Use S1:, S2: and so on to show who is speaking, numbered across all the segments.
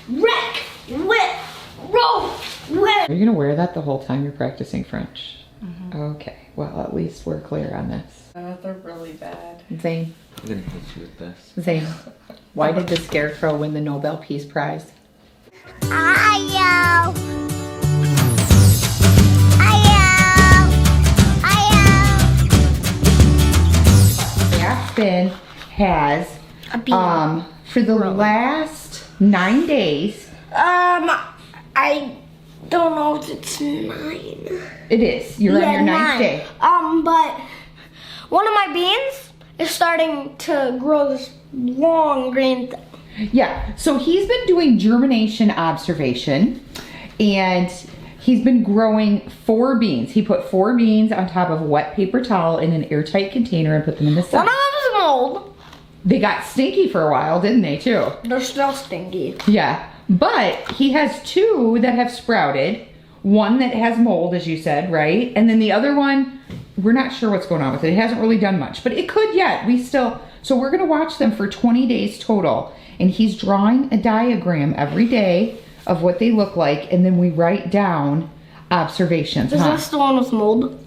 S1: wreck, whip, roll, whip.
S2: Are you gonna wear that the whole time you're practicing French? Okay, well at least we're clear on this.
S3: They're really bad.
S2: Zane.
S4: I'm gonna hit you with this.
S2: Zane, why did the Scarecrow win the Nobel Peace Prize? Aspen has, for the last 9 days.
S1: I don't know if it's 9.
S2: It is. You're on your 9th day.
S1: But one of my beans is starting to grow this long green thing.
S2: Yeah, so he's been doing germination observation, and he's been growing 4 beans. He put 4 beans on top of a wet paper towel in an airtight container and put them in the sun.
S1: One of them is mold.
S2: They got stinky for a while, didn't they, too?
S1: They're still stinky.
S2: Yeah, but he has 2 that have sprouted. One that has mold, as you said, right? And then the other one, we're not sure what's going on with it. It hasn't really done much, but it could yet. So we're gonna watch them for 20 days total. And he's drawing a diagram every day of what they look like, and then we write down observations.
S1: Is this the one with mold?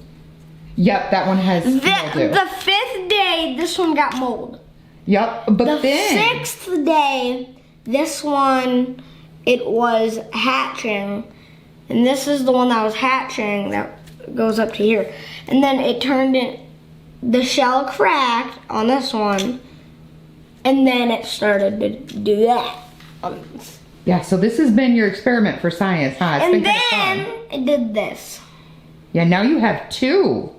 S2: Yep, that one has mildew.
S1: The 5th day, this one got mold.
S2: Yep, but
S1: The
S2: then
S1: 6th day, this one, it was hatching. And this is the one that was hatching that goes up to here. And then it turned in, the shell cracked on this one. And then it started to do that.
S2: yeah, so this has been your experiment for science, huh? It's been
S1: And
S2: kinda
S1: then
S2: fun.
S1: it did this.
S2: Yeah, now you have 2,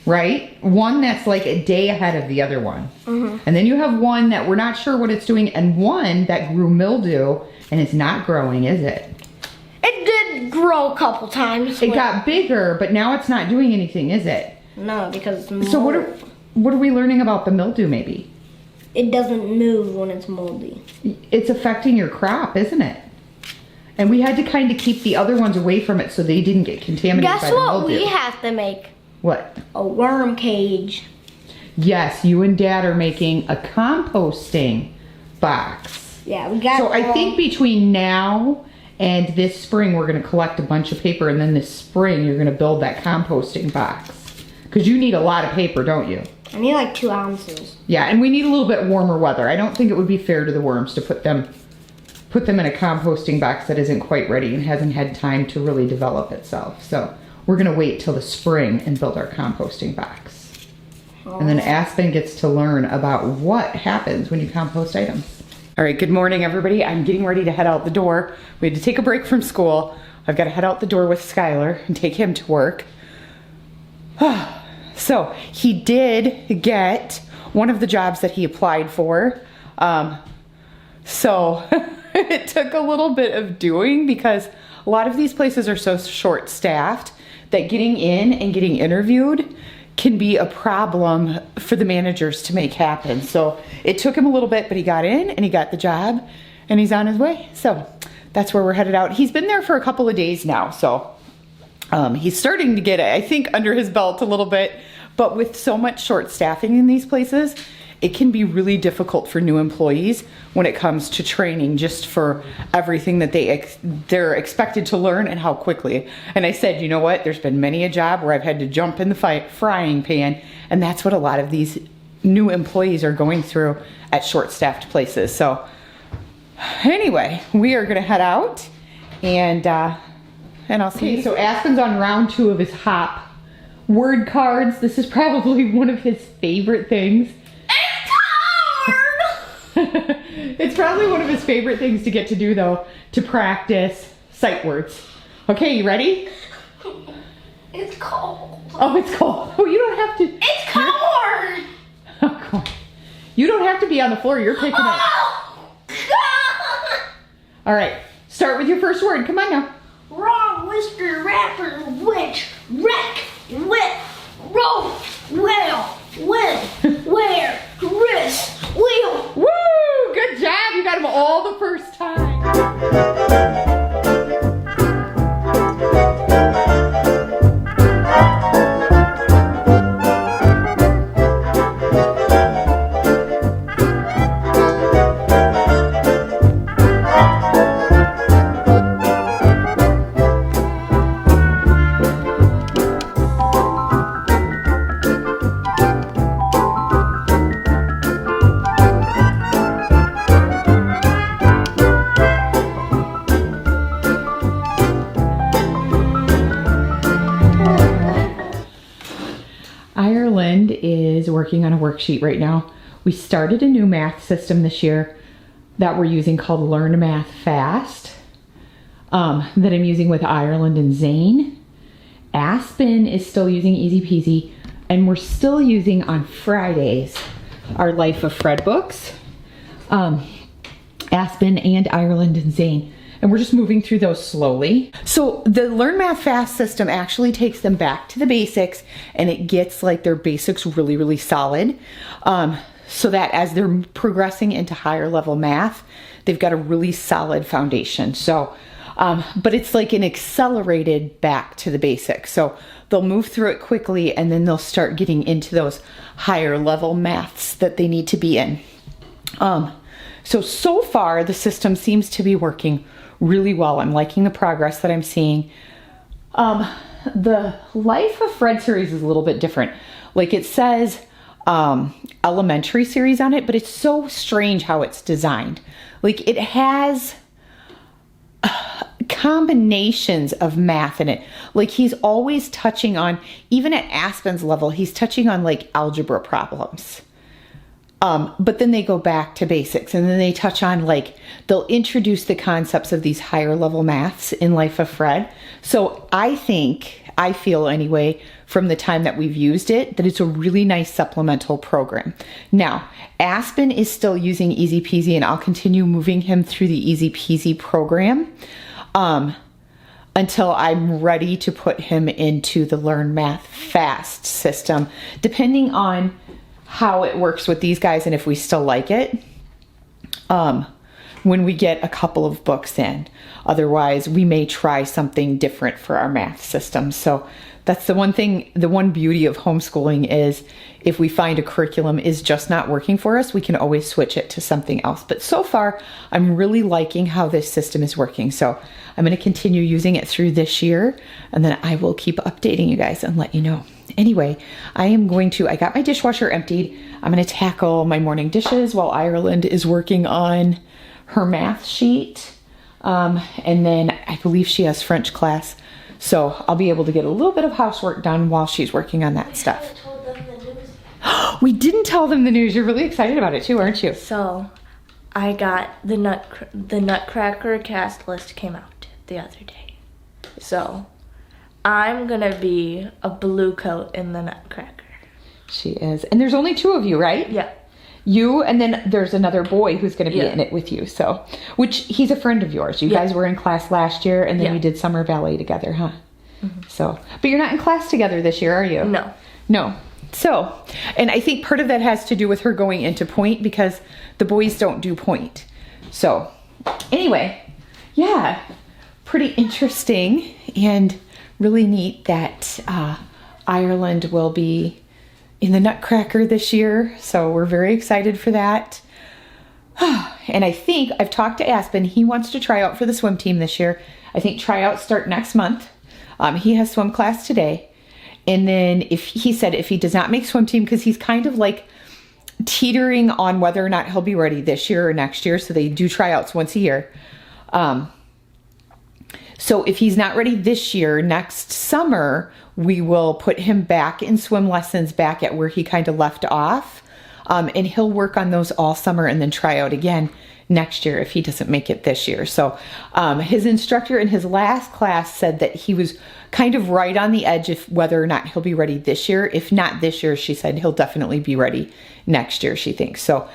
S2: right? One that's like a day ahead of the other one. And then you have one that we're not sure what it's doing, and one that grew mildew, and it's not growing, is it?
S1: It did grow a couple times.
S2: It got bigger, but now it's not doing anything, is it?
S1: No, because it's mold.
S2: So what are we learning about the mildew, maybe?
S1: It doesn't move when it's moldy.
S2: It's affecting your crop, isn't it? And we had to kind of keep the other ones away from it so they didn't get contaminated by
S1: Guess
S2: the
S1: what
S2: mildew.
S1: we have to make?
S2: What?
S1: A worm cage.
S2: Yes, you and Dad are making a composting box.
S1: Yeah, we got
S2: So I think between now and this spring, we're gonna collect a bunch of paper, and then this spring, you're gonna build that composting box. Because you need a lot of paper, don't you?
S1: I need like 2 ounces.
S2: Yeah, and we need a little bit warmer weather. I don't think it would be fair to the worms to put them in a composting box that isn't quite ready and hasn't had time to really develop itself. So we're gonna wait till the spring and build our composting box. And then Aspen gets to learn about what happens when you compost items. All right, good morning, everybody. I'm getting ready to head out the door. We had to take a break from school. I've got to head out the door with Skylur and take him to work. So he did get one of the jobs that he applied for. So it took a little bit of doing because a lot of these places are so short-staffed that getting in and getting interviewed can be a problem for the managers to make happen. So it took him a little bit, but he got in and he got the job and he's on his way. So that's where we're headed out. He's been there for a couple of days now. So he's starting to get it, I think, under his belt a little bit. But with so much short staffing in these places, it can be really difficult for new employees when it comes to training just for everything that they're expected to learn and how quickly. And I said, you know what, there's been many a job where I've had to jump in the frying pan, and that's what a lot of these new employees are going through at short-staffed places. So anyway, we are gonna head out and I'll see. Okay, so Aspen's on round 2 of his hop word cards. This is probably one of his favorite things. It's probably one of his favorite things to get to do, though, to practice sight words. Okay, you ready?
S1: It's cold.
S2: Oh, it's cold. Oh, you don't have to.
S1: It's cold.
S2: Oh, God. You don't have to be on the floor. You're picking it. All right, start with your first word. Come on now.
S1: Wrong, whisper, rapper, witch, wreck, whip, roll, whale, win, where, wrist, wheel.
S2: Woo! Good job. You got them all the first time. working on a worksheet right now. We started a new math system this year that we're using called Learn Math Fast, that I'm using with Ireland and Zane. Aspen is still using Easy Peasy, and we're still using on Fridays our Life of Fred books. Aspen and Ireland and Zane. And we're just moving through those slowly. So the Learn Math Fast system actually takes them back to the basics, and it gets like their basics really, really solid. So that as they're progressing into higher level math, they've got a really solid foundation. So, but it's like an accelerated back to the basics. So they'll move through it quickly, and then they'll start getting into those higher level maths that they need to be in. So far the system seems to be working really well. I'm liking the progress that I'm seeing. The Life of Fred series is a little bit different. Like it says elementary series on it, but it's so strange how it's designed. Like it has combinations of math in it. Like he's always touching on, even at Aspen's level, he's touching on like algebra problems. But then they go back to basics, and then they touch on like, they'll introduce the concepts of these higher level maths in Life of Fred. So I feel anyway, from the time that we've used it, that it's a really nice supplemental program. Now, Aspen is still using Easy Peasy, and I'll continue moving him through the Easy Peasy program until I'm ready to put him into the Learn Math Fast system, depending on how it works with these guys and if we still like it when we get a couple of books in. Otherwise, we may try something different for our math system. So that's the one thing, the one beauty of homeschooling is if we find a curriculum is just not working for us, we can always switch it to something else. But so far, I'm really liking how this system is working. So I'm going to continue using it through this year, and then I will keep updating you guys and let you know. Anyway, I got my dishwasher emptied. I'm going to tackle my morning dishes while Ireland is working on her math sheet. And then I believe she has French class. So I'll be able to get a little bit of housework done while she's working on that stuff.
S3: Told them the news.
S2: We didn't tell them the news. You're really excited about it too, aren't you?
S3: So, I got the Nutcracker cast list came out the other day. So, I'm gonna be a blue coat in the Nutcracker.
S2: She is. And there's only 2 of you, right?
S3: Yeah.
S2: You, and then there's another boy who's going to be
S3: Yeah.
S2: in it with you. So, which he's a friend of yours. You
S3: Yeah.
S2: guys were in class last year, and then
S3: Yeah.
S2: you did summer ballet together, huh? So, but you're not in class together this year, are you?
S3: No.
S2: No. So, and I think part of that has to do with her going into point because the boys don't do point. So, anyway, yeah, pretty interesting and really neat that Ireland will be in the Nutcracker this year. So we're very excited for that. And I think I've talked to Aspen. He wants to try out for the swim team this year. I think tryouts start next month. He has swim class today. And then if he does not make swim team, because he's kind of like teetering on whether or not he'll be ready this year or next year. So they do tryouts once a year. So if he's not ready this year, next summer, we will put him back in swim lessons back at where he kind of left off. And he'll work on those all summer and then try out again next year if he doesn't make it this year. So his instructor in his last class said that he was kind of right on the edge of whether or not he'll be ready this year. If not this year, she said he'll definitely be ready next year, she thinks. So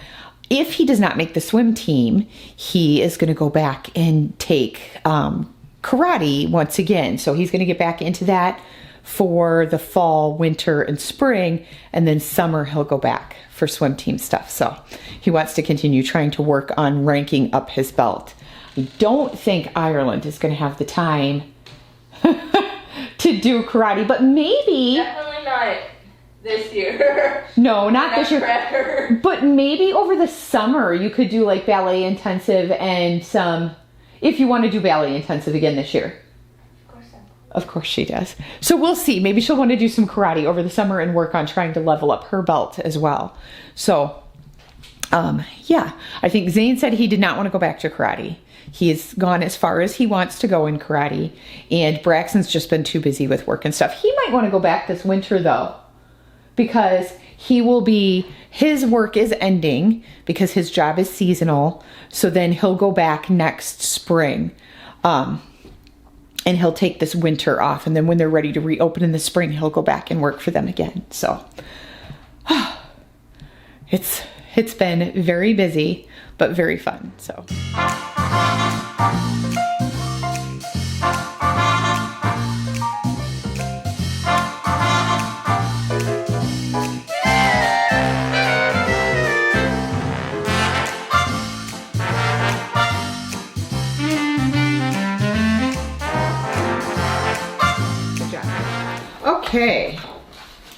S2: if he does not make the swim team, he is going to go back and take karate once again. So he's going to get back into that for the fall, winter, and spring, and then summer he'll go back for swim team stuff. So he wants to continue trying to work on ranking up his belt. I don't think Ireland is going to have the time to do karate, but maybe...
S3: Definitely not this year.
S2: No, not this year.
S3: Nutcracker.
S2: But maybe over the summer you could do like ballet intensive and some, if you want to do ballet intensive again this year. Of course she does. So we'll see. Maybe she'll want to do some karate over the summer and work on trying to level up her belt as well. So, yeah, I think Zane said he did not want to go back to karate. He has gone as far as he wants to go in karate, and Braxen's just been too busy with work and stuff. He might want to go back this winter though, because his work is ending because his job is seasonal. So then he'll go back next spring. And he'll take this winter off. And then when they're ready to reopen in the spring, he'll go back and work for them again. So it's been very busy, but very fun. So. Okay,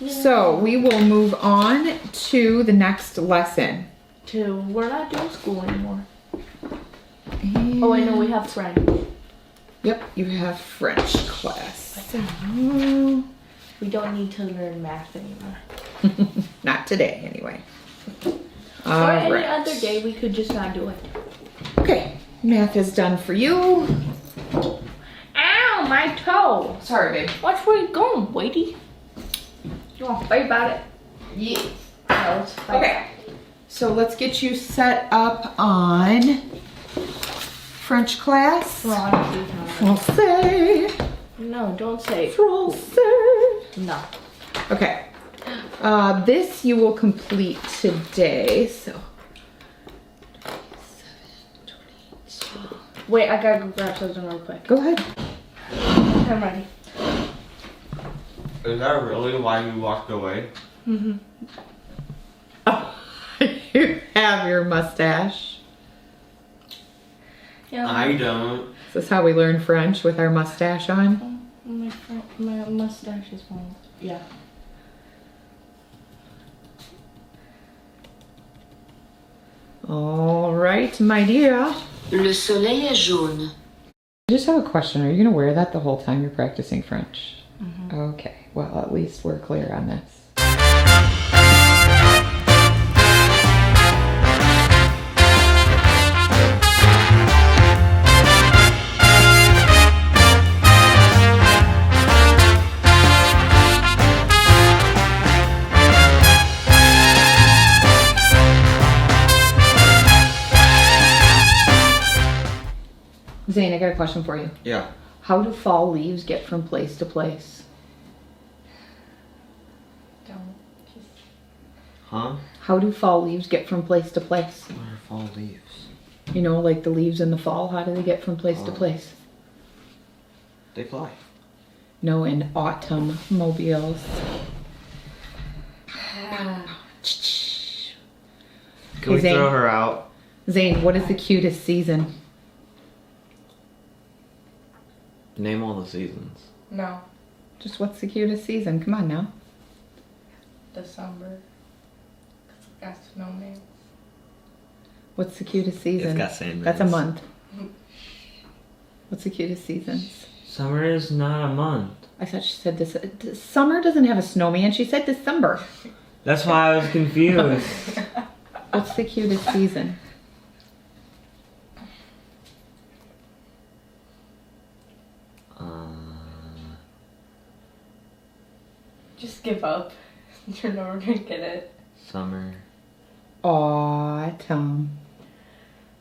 S2: so we will move on to the next lesson.
S3: We're not doing school anymore. Oh, I know we have French.
S2: Yep, you have French class.
S3: We don't need to learn math anymore.
S2: Not today, anyway.
S3: Or any other day, we could just not do it.
S2: Okay, math is done for you.
S3: Ow, my toe.
S2: Sorry, babe.
S3: Watch where you're going, Wadey. You want to fight about it?
S2: Yeah.
S3: No, let's fight.
S2: Okay, so let's get you set up on French class. Français.
S3: No, don't say.
S2: Français.
S3: No.
S2: Okay. This you will complete today, so.
S3: Wait, I gotta go grab something real quick.
S2: Go ahead.
S3: I'm ready.
S4: Is that really why you walked away?
S3: Mm-hmm.
S2: Oh, you have your mustache.
S3: Yeah.
S4: I don't.
S2: Is this how we learn French, with our mustache on?
S3: My mustache is long. Yeah.
S2: All right, my dear.
S5: Le soleil est jaune.
S2: I just have a question. Are you going to wear that the whole time you're practicing French? Mm-hmm. Okay, well, at least we're clear on this. Zane, I got a question for you.
S4: Yeah.
S2: How do fall leaves get from place to place?
S4: Huh?
S2: How do fall leaves get from place to place?
S4: What are fall leaves?
S2: You know, like the leaves in the fall, how do they get from place to place?
S4: They fly.
S2: No, in autumn mobiles.
S4: Can we
S2: Zane.
S4: throw her out?
S2: Zane, what is the cutest season?
S4: Name all the seasons.
S3: No.
S2: Just what's the cutest season? Come on now.
S3: December. Cause it got snowman.
S2: What's the cutest season?
S4: It's got sandmans.
S2: That's a month. What's the cutest season?
S4: Summer is not a month.
S2: I thought she said this. Summer doesn't have a snowman. She said December.
S4: That's why I was confused.
S2: What's the cutest season?
S3: Just give up. You're never gonna get it.
S4: Summer.
S2: Autumn.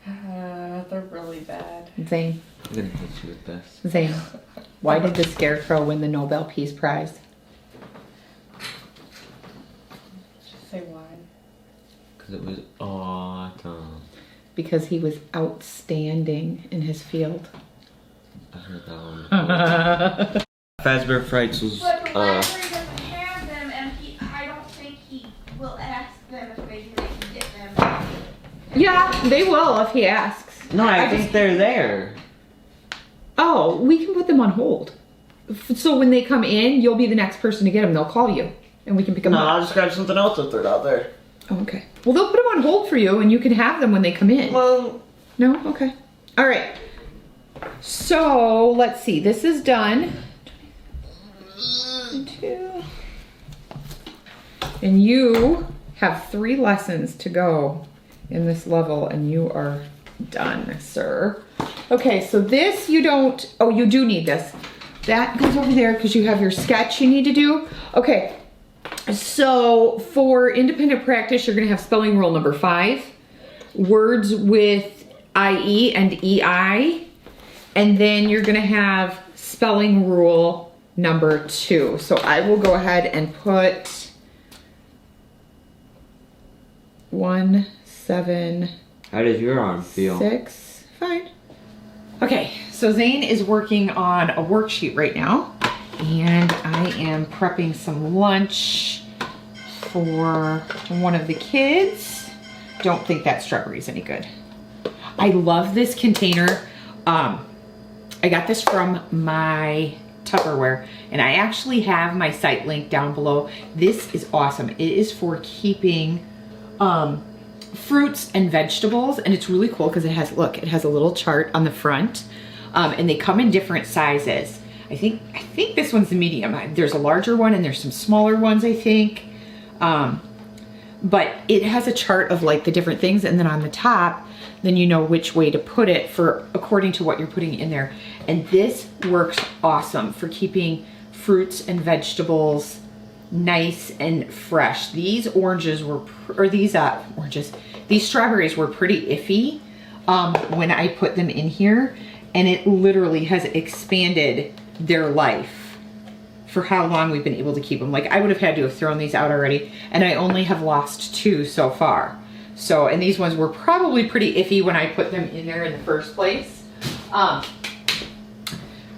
S3: They're really bad.
S2: Zane.
S4: I'm gonna hit you with this.
S2: Zane. Why did the Scarecrow win the Nobel Peace Prize?
S3: Just say why.
S4: Because it was autumn.
S2: Because he was outstanding in his field.
S4: I heard that one. Fazbear Frights was,
S6: But the library doesn't have them, and I don't think he will ask them if they can get them.
S2: Yeah, they will if he asks.
S4: No, I think they're there.
S2: Oh, we can put them on hold. So when they come in, you'll be the next person to get them. They'll call you, and we can pick them
S4: No,
S2: up.
S4: I'll just grab something else if they're not there.
S2: Oh, okay. Well, they'll put them on hold for you, and you can have them when they come in.
S4: Well,
S2: No? Okay. All right. So, let's see. This is done. 22. And you have 3 lessons to go in this level, and you are done, sir. Okay, so this you don't... Oh, you do need this. That goes over there because you have your sketch you need to do. Okay. So for independent practice, you're gonna have spelling rule number 5, words with IE and EI, and then you're gonna have spelling rule number 2. So I will go ahead and put 1, 7,
S4: How does your arm feel?
S2: 6, fine. Okay, so Zane is working on a worksheet right now, and I am prepping some lunch for one of the kids. Don't think that strawberry is any good. I love this container. I got this from my Tupperware, and I actually have my site link down below. This is awesome. It is for keeping fruits and vegetables, and it's really cool because it has, look, it has a little chart on the front, and they come in different sizes. I think this one's the medium. There's a larger one and there's some smaller ones, I think. But it has a chart of like the different things, and then on the top, then you know which way to put it for according to what you're putting in there. And this works awesome for keeping fruits and vegetables nice and fresh. These oranges were, these strawberries were pretty iffy when I put them in here, and it literally has expanded their life for how long we've been able to keep them. Like, I would have had to have thrown these out already, and I only have lost 2 so far. So, and these ones were probably pretty iffy when I put them in there in the first place.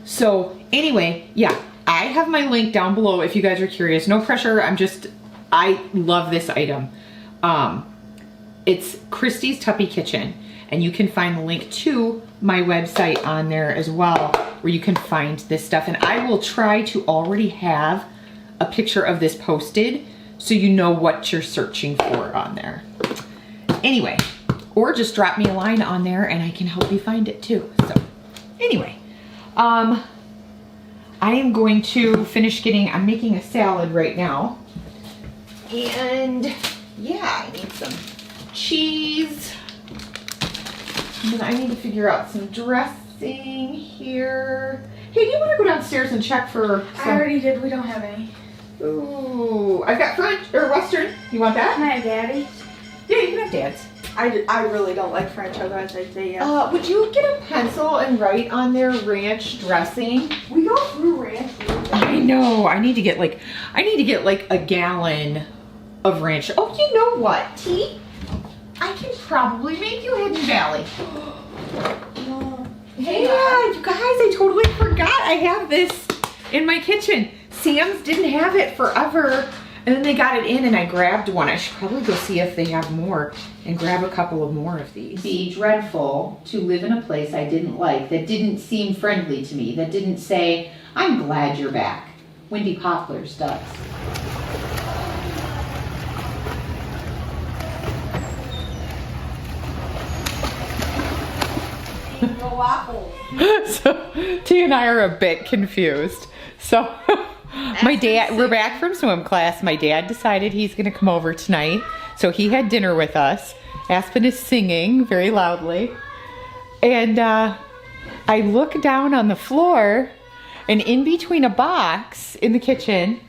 S2: So anyway, yeah, I have my link down below if you guys are curious. No pressure. I love this item. It's Christi's Tuppy Kitchen, and you can find the link to my website on there as well, where you can find this stuff. And I will try to already have a picture of this posted so you know what you're searching for on there. Anyway, or just drop me a line on there and I can help you find it too. So anyway, I am going to finish I'm making a salad right now. And yeah, I need some cheese. And then I need to figure out some dressing here. Hey, do you want to go downstairs and check for some?
S6: I already did. We don't have any.
S2: Ooh, I've got French or Western. You want that?
S6: Can I have Daddy?
S2: Yeah, you can have Dad's.
S6: I really don't like French, otherwise I'd say yes.
S2: Would you get a pencil and write on their ranch dressing?
S6: We go through ranch.
S2: I know. I need to get like a gallon of ranch. Oh, you know what, T? I can probably make you Hidden Valley. Hey, you guys, I totally forgot I have this in my kitchen. Sam's didn't have it forever, and then they got it in and I grabbed one. I should probably go see if they have more and grab a couple of more of these. Be dreadful to live in a place I didn't like, that didn't seem friendly to me, that didn't say, I'm glad you're back. Wendy Poplar's does. So T and I are a bit confused. So we're back from swim class. My dad decided he's gonna come over tonight. So he had dinner with us. Aspen is singing very loudly. And I look down on the floor, and in between a box in the kitchen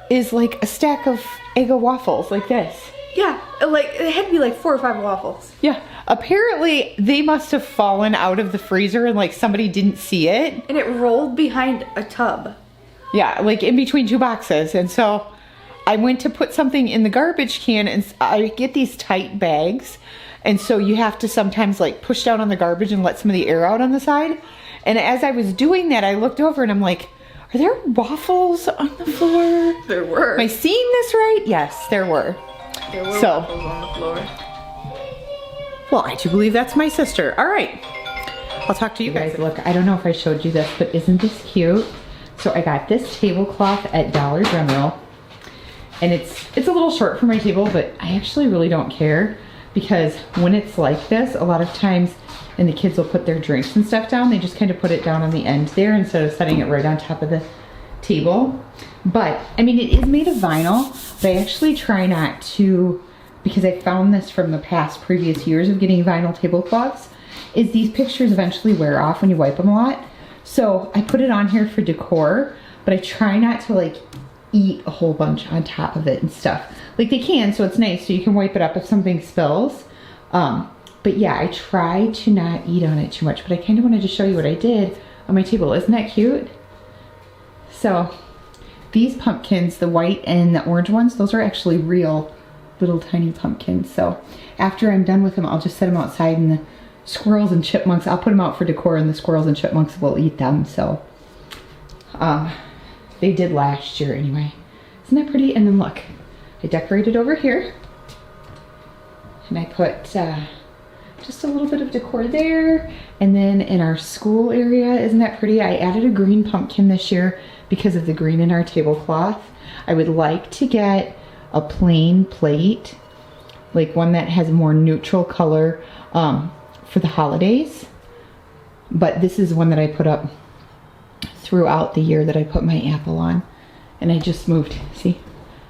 S2: is like a stack of Eggo waffles like this.
S6: Yeah, like it had to be like 4 or 5 waffles.
S2: Yeah, apparently they must have fallen out of the freezer and like somebody didn't see it.
S6: And it rolled behind a tub.
S2: Yeah, like in between 2 boxes. And so I went to put something in the garbage can, and I get these tight bags. And so you have to sometimes like push down on the garbage and let some of the air out on the side. And as I was doing that, I looked over and I'm like, are there waffles on the floor?
S6: There were.
S2: Am I seeing this right? Yes, there were.
S6: There were waffles on the floor.
S2: Well, I do believe that's my sister. All right. I'll talk to you guys. Look, I don't know if I showed you this, but isn't this cute? So I got this tablecloth at Dollar General, and it's a little short for my table, but I actually really don't care, because when it's like this, a lot of times, and the kids will put their drinks and stuff down, they just kind of put it down on the end there instead of setting it right on top of the table. But I mean, it is made of vinyl, but I actually try not to, because I found this from the previous years of getting vinyl tablecloths, is these pictures eventually wear off when you wipe them a lot. So I put it on here for decor, but I try not to like eat a whole bunch on top of it and stuff. Like they can, so it's nice, so you can wipe it up if something spills. But yeah, I try to not eat on it too much, but I kind of wanted to show you what I did on my table. Isn't that cute? So these pumpkins, the white and the orange ones, those are actually real little tiny pumpkins. So after I'm done with them, I'll just set them outside, and the squirrels and chipmunks, I'll put them out for decor, and the squirrels and chipmunks will eat them. So they did last year anyway. Isn't that pretty? And then look, I decorated over here, and I put just a little bit of decor there. And then in our school area, isn't that pretty? I added a green pumpkin this year because of the green in our tablecloth. I would like to get a plain plate, like one that has a more neutral color for the holidays. But this is one that I put up throughout the year that I put my apple on. And I just moved, see,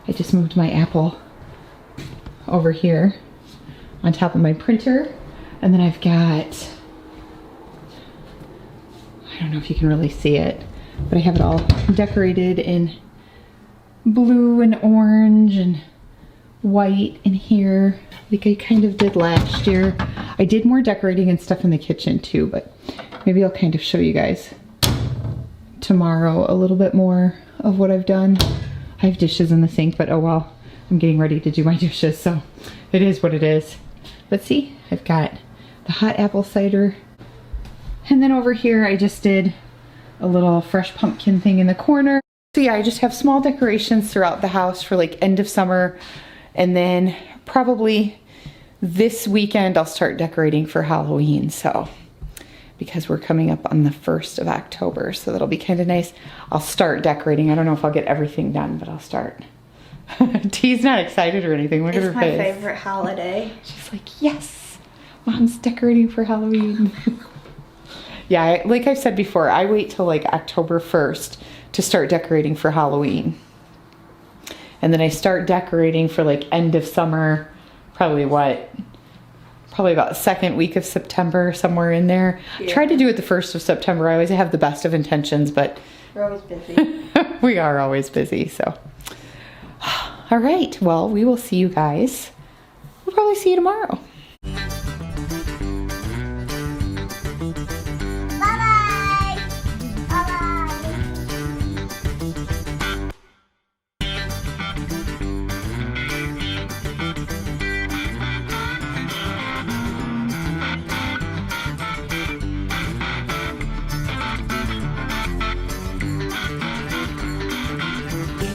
S2: I just moved my apple over here on top of my printer. And then I've got, I don't know if you can really see it, but I have it all decorated in blue and orange and white in here, like I kind of did last year. I did more decorating and stuff in the kitchen too, but maybe I'll kind of show you guys tomorrow a little bit more of what I've done. I have dishes in the sink, but oh well, I'm getting ready to do my dishes, so it is what it is. But see, I've got the hot apple cider. And then over here, I just did a little fresh pumpkin thing in the corner. So yeah, I just have small decorations throughout the house for like end of summer. And then probably this weekend, I'll start decorating for Halloween. So, because we're coming up on the 1st of October. So that'll be kind of nice. I'll start decorating. I don't know if I'll get everything done, but I'll start. T's not excited or anything. Look at her face.
S1: It's my favorite holiday.
S2: She's like, yes. Mom's decorating for Halloween. Yeah, like I've said before, I wait till like October 1st to start decorating for Halloween. And then I start decorating for like end of summer, probably about the second week of September, somewhere in there. Yeah. Tried to do it the 1st of September. I always have the best of intentions, but
S1: we're always busy.
S2: We are always busy, so. All right, well, we will see you guys. We'll probably see you tomorrow.